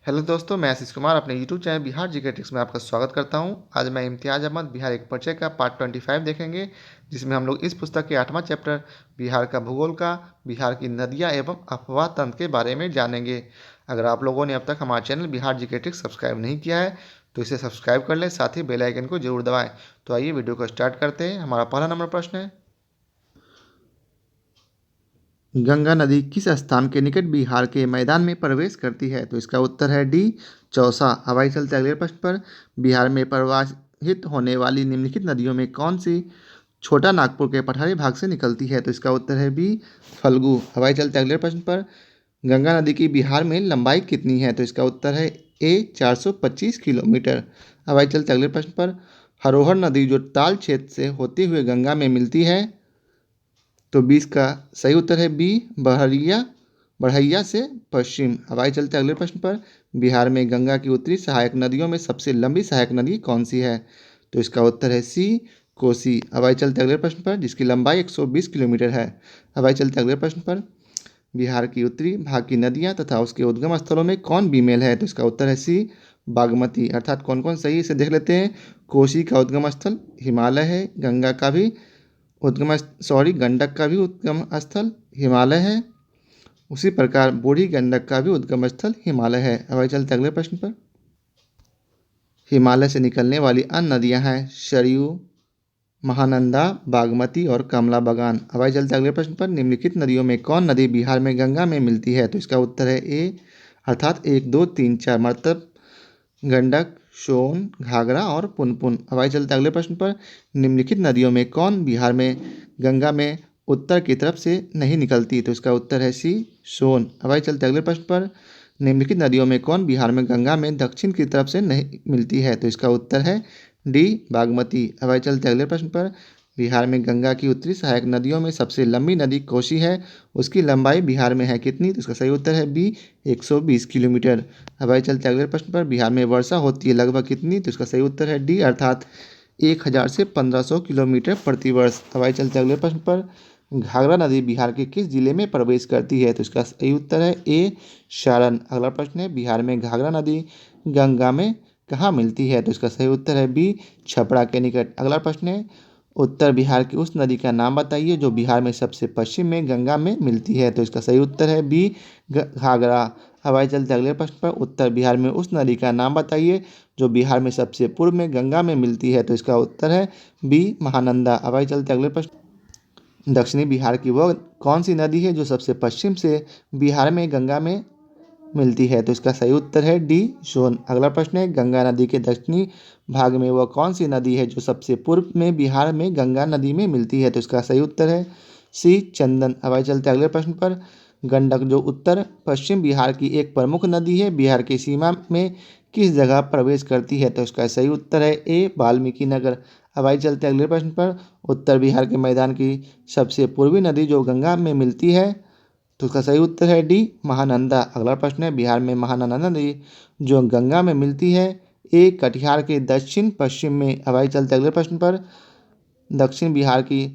Hello दोस्तों, मैं आशीष कुमार अपने YouTube channel Bihar GK tricks में आपका स्वागत करता हूं। आज मैं इम्तियाज़ अहमद बिहार एक परिचय का पार्ट 25 देखेंगे, जिसमें हम लोग इस पुस्तक के 8वां चैप्टर बिहार का भूगोल का, बिहार की नदियां एवं अफवाह तंत्र के बारे में जानेंगे। अगर आप लोगों ने अब तक हमारा channel Bihar GK tricks subscribe नहीं किया है तो इसे सब्सक्राइब कर लें, साथ ही बेल आइकन को जरूर दबाएँ। तो आइए वीडियो को स्टार्ट करते हैं। हमारा पहला नंबर प्रश्न है, गंगा नदी किस स्थान के निकट बिहार के मैदान में प्रवेश करती है? तो इसका उत्तर है डी, चौसा। अब आइए चलते अगले प्रश्न पर। बिहार में प्रवाहित होने वाली निम्नलिखित नदियों में कौन सी छोटा नागपुर के पठारी भाग से निकलती है? तो इसका उत्तर है बी, फल्गु। अब आइए चलते अगले प्रश्न पर। गंगा नदी की बिहार में लंबाई कितनी है? तो इसका उत्तर है ए, 425 किलोमीटर। अब आइए चलते अगले प्रश्न पर। हरोहर नदी जो ताल क्षेत्र से होते हुए गंगा में मिलती है, तो 20 का सही उत्तर है बी, बहरिया बढ़ैया से पश्चिम। अब आइए चलते अगले प्रश्न पर। बिहार में गंगा की उत्तरी सहायक नदियों में सबसे लंबी सहायक नदी कौन सी है? तो इसका उत्तर है सी, कोसी। अब आइए चलते अगले प्रश्न पर, जिसकी लंबाई 120 किलोमीटर है। अब आइए चलते अगले प्रश्न पर। बिहार की उत्तरी भाग की नदियाँ तथा उसके उद्गम स्थलों में कौन बीमेल है? तो इसका उत्तर है सी, बागमती। अर्थात कौन कौन सही, इसे देख लेते हैं। कोसी का उद्गम स्थल हिमालय है, गंगा का भी गंडक का भी उद्गम स्थल हिमालय है। उसी प्रकार बूढ़ी गंडक का भी उद्गम स्थल हिमालय है। अब आइए चलते अगले प्रश्न पर। हिमालय से निकलने वाली अन्य नदियां हैं सरयू, महानंदा, बागमती और कमला बगान। अब आइए चलते अगले प्रश्न पर। निम्नलिखित नदियों में कौन नदी बिहार में गंगा में मिलती है? तो इसका उत्तर है ए, अर्थात 1, 2, 3, 4 मतलब गंडक, सोन, घाघरा और पुनपुन। अब आइए चलते अगले प्रश्न पर। निम्नलिखित नदियों में कौन बिहार में गंगा में उत्तर की तरफ से नहीं निकलती? तो इसका उत्तर है सी, सोन। अब आइए चलते अगले प्रश्न पर। निम्नलिखित नदियों में कौन बिहार में गंगा में दक्षिण की तरफ से नहीं मिलती है? तो इसका उत्तर है डी, बागमती। अब आइए चलते अगले प्रश्न पर। बिहार में गंगा की उत्तरी सहायक नदियों में सबसे लंबी नदी कोसी है। उसकी लंबाई बिहार में है कितनी? तो इसका सही उत्तर है बी, 120 किलोमीटर। अब आइए चलते अगले प्रश्न पर। बिहार में वर्षा होती है लगभग कितनी? तो इसका सही उत्तर है डी, अर्थात 1000 से 1500 किलोमीटर प्रति वर्ष। अब आइए चलते अगले प्रश्न पर। घाघरा नदी बिहार के किस जिले में प्रवेश करती है? तो इसका सही उत्तर है ए, सारण। अगला प्रश्न है, बिहार में घाघरा नदी गंगा में कहाँ मिलती है? तो इसका सही उत्तर है बी, छपरा के निकट। अगला प्रश्न है, उत्तर बिहार की उस नदी का नाम बताइए जो बिहार में सबसे पश्चिम में गंगा में मिलती है। तो इसका सही उत्तर है बी, घाघरा। अब आइए चलते अगले प्रश्न पर। उत्तर बिहार में उस नदी का नाम बताइए जो बिहार में सबसे पूर्व में गंगा में मिलती है। तो इसका उत्तर है बी, महानंदा। अब आइए चलते अगले प्रश्न। दक्षिणी बिहार की वह कौन सी नदी है जो सबसे पश्चिम से बिहार में गंगा में मिलती है? तो इसका सही उत्तर है डी, सोन। अगला प्रश्न है, गंगा नदी के दक्षिणी भाग में वह कौन सी नदी है जो सबसे पूर्व में बिहार में गंगा नदी में मिलती है? तो इसका सही उत्तर है सी, चंदन। अब आइए चलते अगले प्रश्न पर। गंडक जो उत्तर पश्चिम बिहार की एक प्रमुख नदी है, बिहार की सीमा में किस जगह प्रवेश करती है? तो इसका सही उत्तर है ए, वाल्मीकि नगर। अब आइए चलते अगले प्रश्न पर। उत्तर बिहार के मैदान की सबसे पूर्वी नदी जो गंगा में मिलती है, तो उसका सही उत्तर है डी, महानंदा। अगला प्रश्न है, बिहार में महानंदा नदी जो गंगा में मिलती है, ए, कटिहार के दक्षिण पश्चिम में। अब आइए चलते अगले प्रश्न पर। दक्षिण बिहार की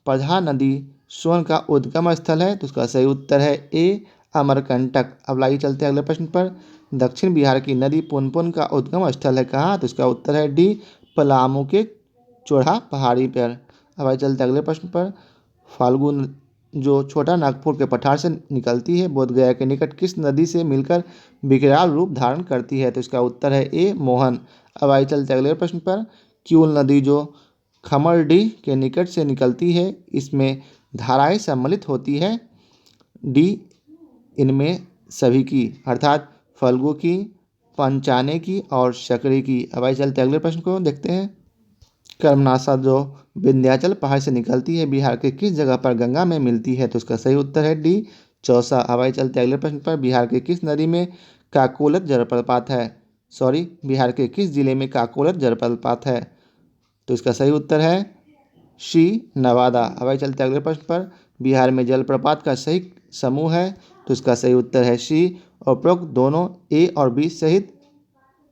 प्रधान नदी सोन का उद्गम स्थल है, तो उसका सही उत्तर है ए, अमरकंटक। अब आइए चलते अगले प्रश्न पर। दक्षिण बिहार की नदी पुनपुन का उद्गम स्थल है कहाँ? तो इसका उत्तर है डी, पलामू के चोढ़ा पहाड़ी पर। अब आइए चलते अगले प्रश्न पर। फाल्गु जो छोटा नागपुर के पठार से निकलती है, बोधगया के निकट किस नदी से मिलकर विकराल रूप धारण करती है? तो इसका उत्तर है ए, मोहन। अब आइए चलते अगले प्रश्न पर। क्यूल नदी जो खमरडीह के निकट से निकलती है, इसमें धाराएं सम्मिलित होती है डी, इनमें सभी की, अर्थात फल्गु की, पंचाने की और शकरी की। अब आइए चलते अगले प्रश्न को देखते हैं। कर्मनाशा जो विंध्याचल पहाड़ से निकलती है, बिहार के किस जगह पर गंगा में मिलती है? तो इसका सही उत्तर है डी, चौसा। अब आइए चलते अगले प्रश्न पर। बिहार के किस नदी में काकोलत जलप्रपात है? बिहार के किस जिले में काकोलत जलप्रपात है? तो इसका सही उत्तर है सी, नवादा। अब आइए चलते अगले प्रश्न पर। बिहार में जलप्रपात का सही समूह है, तो इसका सही उत्तर है सी, उपरोक्त दोनों ए और बी सहित।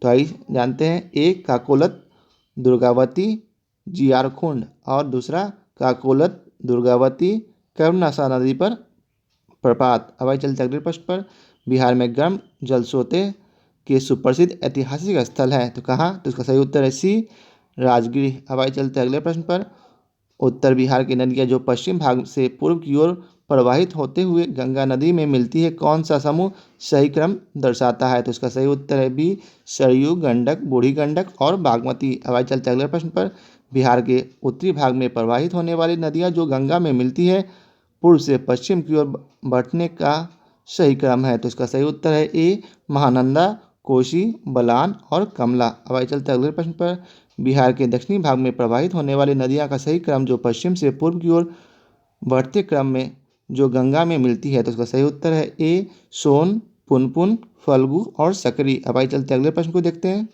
तो आइए जानते हैं, ए, काकोलत दुर्गावती जियारकुंड और दूसरा काकोलत दुर्गावती कर्मनाशा नदी पर प्रपात। अब आइए चलते अगले प्रश्न पर। बिहार में गर्म जलस्रोत के सुप्रसिद्ध ऐतिहासिक स्थल है? तो कहाँ? तो इसका सही उत्तर है सी, राजगीर। अब आइए चलते हैं अगले प्रश्न पर। उत्तर बिहार की नदियाँ जो पश्चिम भाग से पूर्व की ओर प्रवाहित होते हुए गंगा नदी में मिलती है, कौन सा समूह सही क्रम दर्शाता है? तो इसका सही उत्तर है बी, सरयू, गंडक, बूढ़ी गंडक और बागमती। अब आइए चलते हैं अगले प्रश्न पर। बिहार के उत्तरी भाग में प्रवाहित होने वाली नदियाँ जो गंगा में मिलती है, पूर्व से पश्चिम की ओर बढ़ने का सही क्रम है? तो इसका सही उत्तर है ए, महानंदा, कोसी, बलान और कमला। अब आइए चलते हैं अगले प्रश्न पर। बिहार के दक्षिणी भाग में प्रवाहित होने वाली नदियाँ का सही क्रम जो पश्चिम से पूर्व की ओर बढ़ते क्रम में जो गंगा में मिलती है, तो उसका सही उत्तर है ए, सोन, पुनपुन, फल्गु और सकरी। अब आइए चलते हैं अगले प्रश्न को देखते हैं।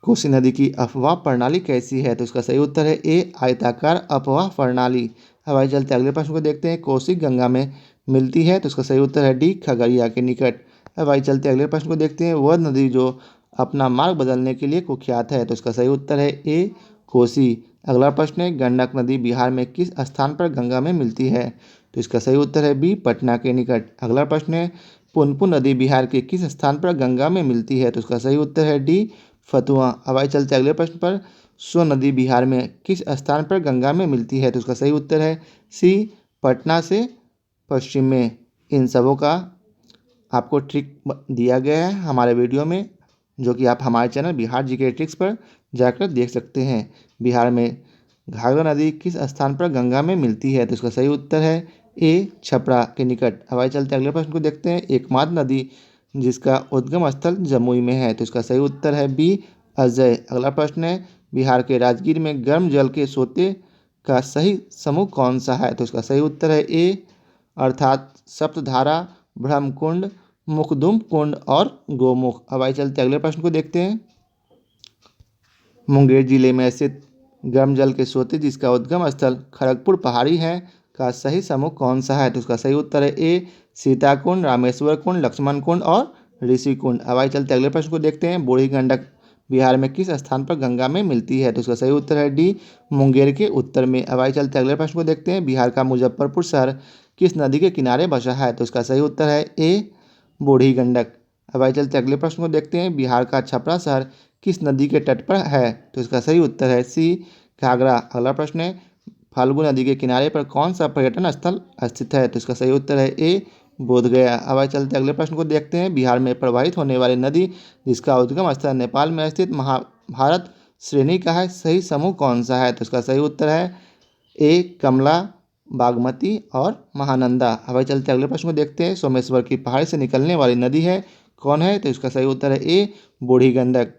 कोसी नदी की अफवाह प्रणाली कैसी है? तो इसका सही उत्तर है ए, आयताकार अफवाह प्रणाली। अब आइए चलते हैं अगले प्रश्न को देखते हैं। कोसी गंगा में मिलती है, तो इसका सही उत्तर है डी, खगड़िया के निकट। अब आइए चलते हैं अगले प्रश्न को देखते हैं। वह नदी जो अपना मार्ग बदलने के लिए कुख्यात है, तो इसका सही उत्तर है ए, कोसी। अगला प्रश्न है, गंडक नदी बिहार में किस स्थान पर गंगा में मिलती है? तो इसका सही उत्तर है बी, पटना के निकट। अगला प्रश्न है, पुनपुन नदी बिहार के किस स्थान पर गंगा में मिलती है? तो इसका सही उत्तर है डी, फतुहा। अब आइए चलते अगले प्रश्न पर। सोन नदी बिहार में किस स्थान पर गंगा में मिलती है? तो उसका सही उत्तर है सी, पटना से पश्चिम में। इन सबों का आपको ट्रिक दिया गया है हमारे वीडियो में, जो कि आप हमारे चैनल बिहार जीके ट्रिक्स पर जाकर देख सकते हैं। बिहार में घाघरा नदी किस स्थान पर गंगा में मिलती है? तो इसका सही उत्तर है ए, छपरा के निकट। अब आइए चलते अगले प्रश्न को देखते हैं। एकमात्र नदी जिसका उद्गम स्थल जमुई में है, तो इसका सही उत्तर है बी, अजय। अगला प्रश्न है, बिहार के राजगीर में गर्म जल के सोते का सही समूह कौन सा है? तो इसका सही उत्तर है ए, अर्थात सप्तधारा, ब्रह्मकुंड, मुखदुम कुंड और गोमुख। अब आइए चलते अगले प्रश्न को देखते हैं। मुंगेर जिले में स्थित गर्म जल के सोते जिसका उद्गम स्थल खड़गपुर पहाड़ी है का सही समूह कौन सा है? तो उसका सही उत्तर है ए, सीता कुंड, रामेश्वर कुंड, लक्ष्मण कुंड और ऋषि कुंड। अब आइए चलते अगले प्रश्न को देखते हैं। बूढ़ी गंडक बिहार में किस स्थान पर गंगा में मिलती है? तो उसका सही उत्तर है डी, मुंगेर के उत्तर में। अब आइए चलते अगले प्रश्न को देखते हैं। बिहार का मुजफ्फरपुर शहर किस नदी के किनारे बसा है? तो उसका सही उत्तर है ए, बूढ़ी गंडक। अब आइए चलते अगले प्रश्न को देखते हैं। बिहार का छपरा शहर किस नदी के तट पर है? तो इसका सही उत्तर है सी, घाघरा। अगला प्रश्न है, फाल्गु नदी के किनारे पर कौन सा पर्यटन स्थल स्थित है? तो इसका सही उत्तर है ए, बोधगया। अब आइए चलते अगले प्रश्न को देखते हैं। बिहार में प्रवाहित होने वाली नदी जिसका उद्गम स्थल नेपाल में स्थित महाभारत श्रेणी का है, सही समूह कौन सा है? तो इसका सही उत्तर है ए, कमला, बागमती और महानंदा। अब आइए चलते अगले प्रश्न को देखते हैं। सोमेश्वर की पहाड़ी से निकलने वाली नदी है कौन है? तो इसका सही उत्तर है ए, बूढ़ी गंडक।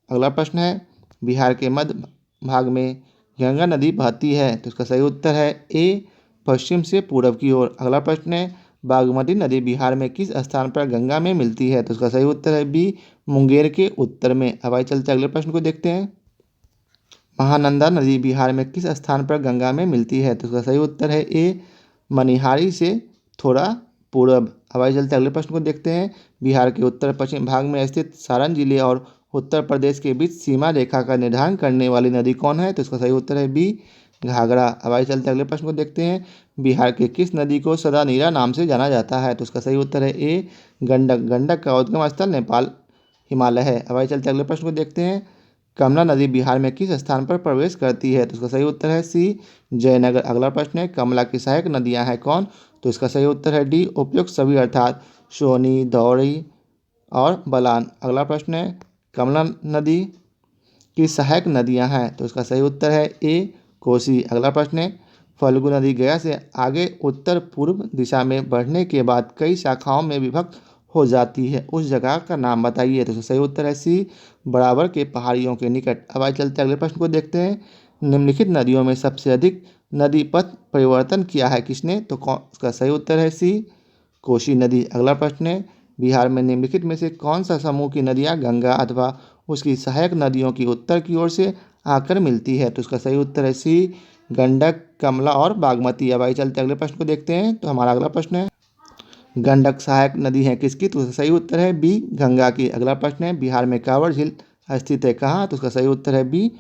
अगला प्रश्न है, बिहार के मध्य भाग में गंगा नदी बहती है, तो इसका सही उत्तर है ए, पश्चिम से पूर्व की ओर। अगला प्रश्न है, बागमती नदी बिहार में किस स्थान पर गंगा में मिलती है? तो इसका सही उत्तर है बी, मुंगेर के उत्तर में। अब आइए चलते अगले प्रश्न को देखते हैं। महानंदा नदी बिहार में किस स्थान पर गंगा में मिलती है? तो इसका सही उत्तर है ए, मनिहारी से थोड़ा पूर्व। अब आइए चलते अगले प्रश्न को देखते हैं। बिहार के उत्तर पश्चिम भाग में स्थित सारण जिले और उत्तर प्रदेश के बीच सीमा रेखा का निर्धारण करने वाली नदी कौन है? तो इसका सही उत्तर है बी, घाघरा। अब आइए चलते अगले प्रश्न को देखते हैं। बिहार के किस नदी को सदा नीरा नाम से जाना जाता है? तो इसका सही उत्तर है ए, गंडक। गंडक का उद्गम स्थल नेपाल हिमालय है। अब आइए चलते अगले प्रश्न को देखते हैं। कमला नदी बिहार में किस स्थान पर प्रवेश करती है? तो इसका सही उत्तर है सी, जयनगर। अगला प्रश्न है, कमला की सहायक नदियां हैं कौन? तो इसका सही उत्तर है डी, उपयुक्त सभी, अर्थात सोनी, धौरी और बलान। अगला प्रश्न है, कमला नदी की सहायक नदियां हैं, तो इसका सही उत्तर है ए, कोसी। अगला प्रश्न है, फल्गु नदी गया से आगे उत्तर पूर्व दिशा में बढ़ने के बाद कई शाखाओं में विभक्त हो जाती है, उस जगह का नाम बताइए। तो सही उत्तर है सी, बराबर के पहाड़ियों के निकट। अब आइए चलते अगले प्रश्न को देखते हैं। निम्नलिखित नदियों में सबसे अधिक नदी पथ परिवर्तन किया है किसने? तो इसका सही उत्तर है सी, कोसी नदी। अगला प्रश्न है, बिहार में निम्नलिखित में से कौन सा समूह की नदियाँ गंगा अथवा उसकी सहायक नदियों की उत्तर की ओर से आकर मिलती है? तो इसका सही उत्तर है सी, गंडक, कमला और बागमती। अब आइए चलते अगले प्रश्न को देखते हैं। तो हमारा अगला प्रश्न है, गंडक सहायक नदी है किसकी? तो सही उत्तर है बी, गंगा की। अगला प्रश्न है, बिहार में कांवड़ झील स्थित है कहाँ? तो उसका सही उत्तर है बी,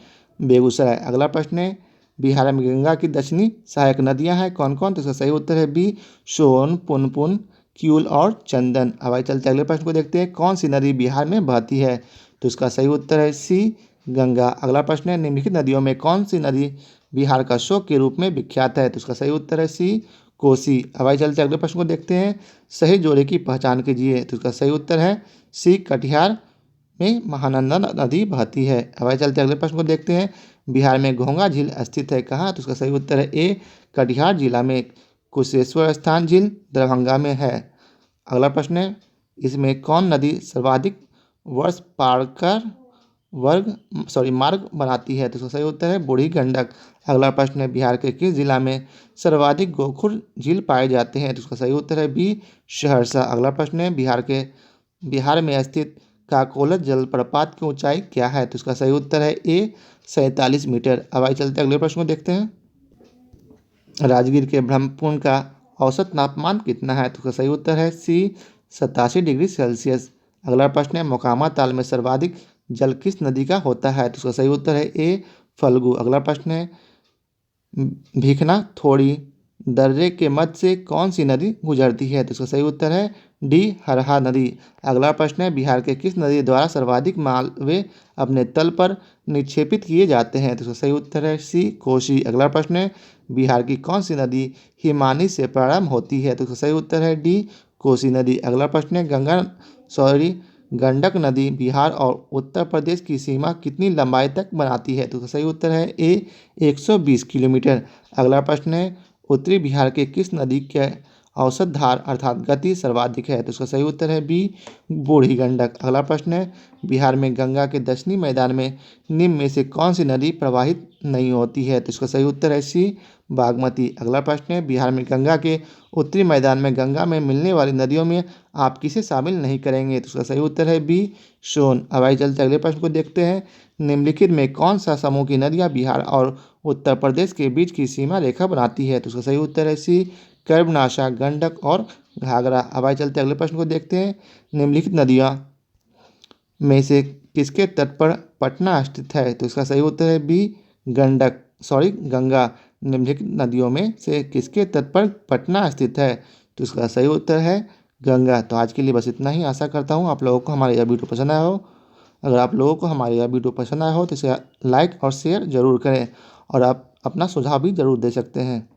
बेगूसराय। अगला प्रश्न है, बिहार में गंगा की दक्षिणी सहायक नदियां हैं कौन कौन? तो इसका सही उत्तर है बी, सोन, पुनपुन, किऊल और चंदन। अब आइए चलते अगले प्रश्न को देखते हैं, कौन सी नदी बिहार में बहती है? तो इसका सही उत्तर है सी, गंगा। अगला प्रश्न है, निम्नलिखित नदियों में कौन सी नदी बिहार का शोक के रूप में विख्यात है? तो इसका सही उत्तर है सी, कोसी। अब आइए चलते अगले प्रश्न को देखते हैं, सही जोड़े की पहचान कीजिए। तो इसका सही उत्तर है सी, कटिहार में महानंदा नदी बहती है। अब आइए चलते अगले प्रश्न को देखते हैं, बिहार में घोंघा झील स्थित है कहाँ? तो इसका सही उत्तर है ए, कटिहार जिला में। कुशेश्वर स्थान झील दरभंगा में है। अगला प्रश्न है, इसमें कौन नदी सर्वाधिक वर्ष पार कर मार्ग बनाती है? तो इसका सही उत्तर है बूढ़ी गंडक। अगला प्रश्न है, बिहार के किस जिला में सर्वाधिक गोखुर झील पाए जाते हैं? तो इसका सही उत्तर है बी, सहरसा। अगला प्रश्न है, बिहार में स्थित काकोलत जलप्रपात की ऊंचाई क्या है? तो इसका सही उत्तर है ए, 47 मीटर। अब आइए चलते अगले प्रश्न को देखते हैं, राजगीर के ब्रह्मकुंड का औसत तापमान कितना है? तो इसका सही उत्तर है सी, 87 डिग्री सेल्सियस। अगला प्रश्न है, मोकामा ताल में सर्वाधिक जल किस नदी का होता है? तो इसका सही उत्तर है ए, फल्गु। अगला प्रश्न है, भीखना थोड़ी दर्रे के मध्य से कौन सी नदी गुजरती है? तो इसका सही उत्तर है डी, हरहा नदी। अगला प्रश्न है, बिहार के किस नदी द्वारा सर्वाधिक मालवे अपने तल पर निक्षेपित किए जाते हैं? तो इसका सही उत्तर है सी, कोसी। अगला प्रश्न है, बिहार की कौन सी नदी हिमानी से प्रारंभ होती है? तो इसका सही उत्तर है डी, कोसी नदी। अगला प्रश्न है, गंडक नदी बिहार और उत्तर प्रदेश की सीमा कितनी लंबाई तक बनाती है? तो इसका सही उत्तर है ए, 120 किलोमीटर। अगला प्रश्न है, उत्तरी बिहार के किस नदी के औसत धार अर्थात गति सर्वाधिक है? तो इसका सही उत्तर है बी, बूढ़ी गंडक। अगला प्रश्न है, बिहार में गंगा के दक्षिणी मैदान में निम्न में से कौन सी नदी प्रवाहित नहीं होती है? तो इसका सही उत्तर है सी, बागमती। अगला प्रश्न है, बिहार में गंगा के उत्तरी मैदान में गंगा में मिलने वाली नदियों में आप किसे शामिल नहीं करेंगे? तो इसका सही उत्तर है बी, सोन। अब आइए चलते अगले प्रश्न को देखते हैं, निम्नलिखित में कौन सा समूह की नदियाँ बिहार और उत्तर प्रदेश के बीच की सीमा रेखा बनाती है? तो उसका सही उत्तर है सी, कर्बनाशा, गंडक और घाघरा। अब आइए चलते अगले प्रश्न को देखते हैं, निम्नलिखित नदियाँ में से किसके तट पर पटना स्थित है? तो इसका सही उत्तर है बी, गंगा। निम्नलिखित नदियों में से किसके तट पर पटना स्थित है? तो इसका सही उत्तर है गंगा। तो आज के लिए बस इतना ही। आशा करता हूँ आप लोगों को हमारा यह वीडियो पसंद आया हो। अगर आप लोगों को हमारा यह वीडियो पसंद आया हो तो इसे लाइक और शेयर ज़रूर करें, और आप अपना सुझाव भी ज़रूर दे सकते हैं।